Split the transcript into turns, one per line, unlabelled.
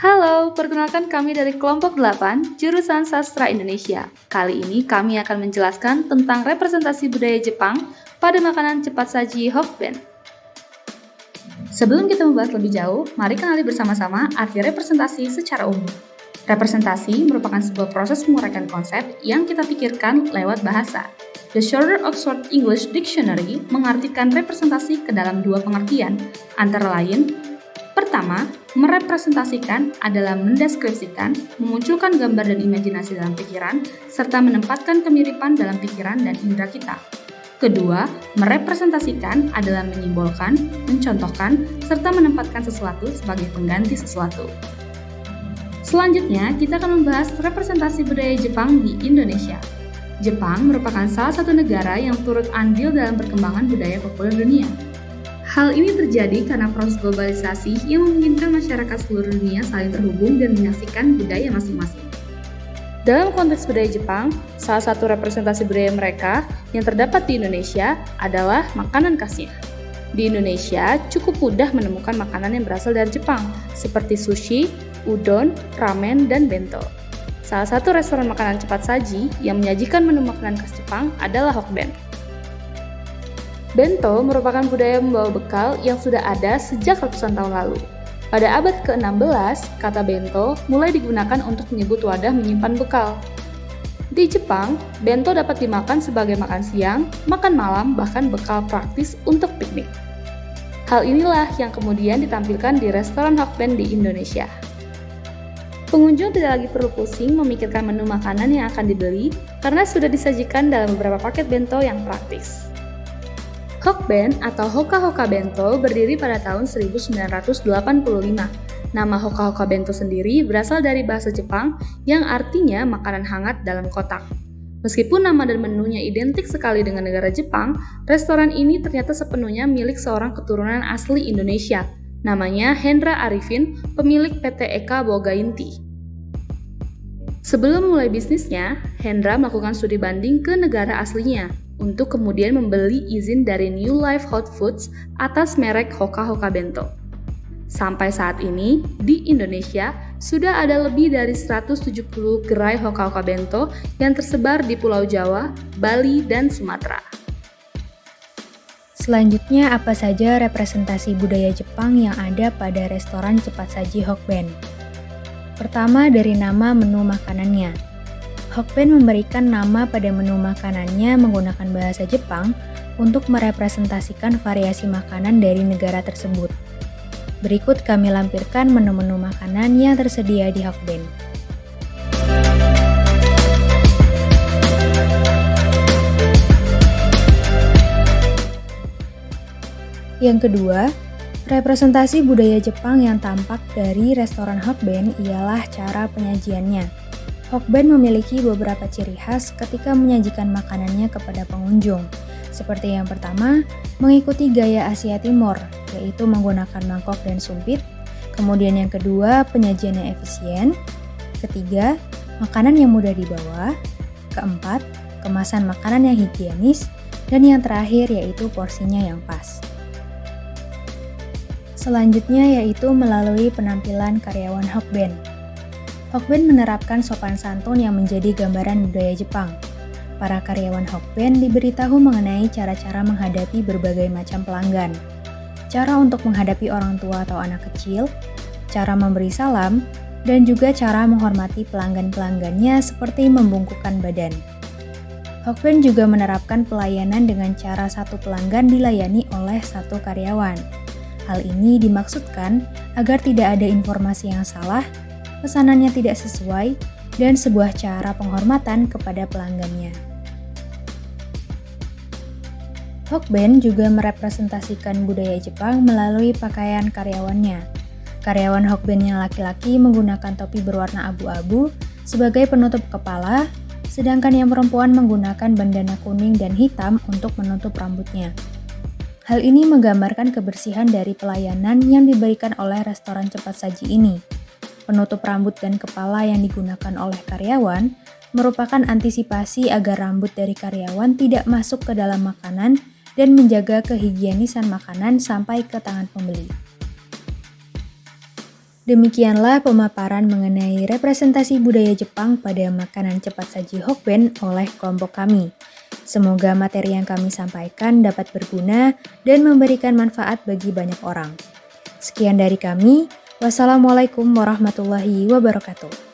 Halo, perkenalkan kami dari kelompok 8, jurusan Sastra Indonesia. Kali ini kami akan menjelaskan tentang representasi budaya Jepang pada makanan cepat saji Hokben. Sebelum kita membahas lebih jauh, mari kenali bersama-sama arti representasi secara umum. Representasi merupakan sebuah proses menguraikan konsep yang kita pikirkan lewat bahasa. The Shorter Oxford English Dictionary mengartikan representasi ke dalam dua pengertian, antara lain: pertama, merepresentasikan adalah mendeskripsikan, memunculkan gambar dan imajinasi dalam pikiran, serta menempatkan kemiripan dalam pikiran dan indera kita. Kedua, merepresentasikan adalah menyimbolkan, mencontohkan, serta menempatkan sesuatu sebagai pengganti sesuatu. Selanjutnya, kita akan membahas representasi budaya Jepang di Indonesia. Jepang merupakan salah satu negara yang turut andil dalam perkembangan budaya populer dunia. Hal ini terjadi karena proses globalisasi yang memungkinkan masyarakat seluruh dunia saling terhubung dan menyaksikan budaya masing-masing. Dalam konteks budaya Jepang, salah satu representasi budaya mereka yang terdapat di Indonesia adalah makanan khasnya. Di Indonesia, cukup mudah menemukan makanan yang berasal dari Jepang, seperti sushi, udon, ramen, dan bento. Salah satu restoran makanan cepat saji yang menyajikan menu makanan khas Jepang adalah Hokben. Bento merupakan budaya membawa bekal yang sudah ada sejak ratusan tahun lalu. Pada abad ke-16, kata bento mulai digunakan untuk menyebut wadah menyimpan bekal. Di Jepang, bento dapat dimakan sebagai makan siang, makan malam, bahkan bekal praktis untuk piknik. Hal inilah yang kemudian ditampilkan di restoran Hokben di Indonesia. Pengunjung tidak lagi perlu pusing memikirkan menu makanan yang akan dibeli karena sudah disajikan dalam beberapa paket bento yang praktis. Hokben atau Hoka-Hoka Bento berdiri pada tahun 1985. Nama Hoka-Hoka Bento sendiri berasal dari bahasa Jepang yang artinya makanan hangat dalam kotak. Meskipun nama dan menunya identik sekali dengan negara Jepang, restoran ini ternyata sepenuhnya milik seorang keturunan asli Indonesia. Namanya Hendra Arifin, pemilik PT Eka Boga Inti. Sebelum mulai bisnisnya, Hendra melakukan studi banding ke negara aslinya, untuk kemudian membeli izin dari New Life Hot Foods atas merek Hoka-Hoka Bento. Sampai saat ini, di Indonesia sudah ada lebih dari 170 gerai Hoka-Hoka Bento yang tersebar di Pulau Jawa, Bali, dan Sumatera.
Selanjutnya, apa saja representasi budaya Jepang yang ada pada restoran cepat saji Hokben? Pertama, dari nama menu makanannya. Hokben memberikan nama pada menu makanannya menggunakan bahasa Jepang untuk merepresentasikan variasi makanan dari negara tersebut. Berikut kami lampirkan menu-menu makanan yang tersedia di Hokben. Yang kedua, representasi budaya Jepang yang tampak dari restoran Hokben ialah cara penyajiannya. Hokben memiliki beberapa ciri khas ketika menyajikan makanannya kepada pengunjung. Seperti yang pertama, mengikuti gaya Asia Timur, yaitu menggunakan mangkok dan sumpit. Kemudian yang kedua, penyajiannya efisien. Ketiga, makanan yang mudah dibawa. Keempat, kemasan makanan yang higienis. Dan yang terakhir yaitu porsinya yang pas. Selanjutnya yaitu melalui penampilan karyawan Hokben. Hokben menerapkan sopan santun yang menjadi gambaran budaya Jepang. Para karyawan Hokben diberitahu mengenai cara-cara menghadapi berbagai macam pelanggan, cara untuk menghadapi orang tua atau anak kecil, cara memberi salam, dan juga cara menghormati pelanggan-pelanggannya seperti membungkukkan badan. Hokben juga menerapkan pelayanan dengan cara satu pelanggan dilayani oleh satu karyawan. Hal ini dimaksudkan agar tidak ada informasi yang salah, pesanannya tidak sesuai, dan sebuah cara penghormatan kepada pelanggannya. Hokben juga merepresentasikan budaya Jepang melalui pakaian karyawannya. Karyawan Hokben yang laki-laki menggunakan topi berwarna abu-abu sebagai penutup kepala, sedangkan yang perempuan menggunakan bandana kuning dan hitam untuk menutup rambutnya. Hal ini menggambarkan kebersihan dari pelayanan yang diberikan oleh restoran cepat saji ini. Penutup rambut dan kepala yang digunakan oleh karyawan merupakan antisipasi agar rambut dari karyawan tidak masuk ke dalam makanan dan menjaga kehigienisan makanan sampai ke tangan pembeli. Demikianlah pemaparan mengenai representasi budaya Jepang pada makanan cepat saji Hokben oleh kelompok kami. Semoga materi yang kami sampaikan dapat berguna dan memberikan manfaat bagi banyak orang. Sekian dari kami. Wassalamualaikum warahmatullahi wabarakatuh.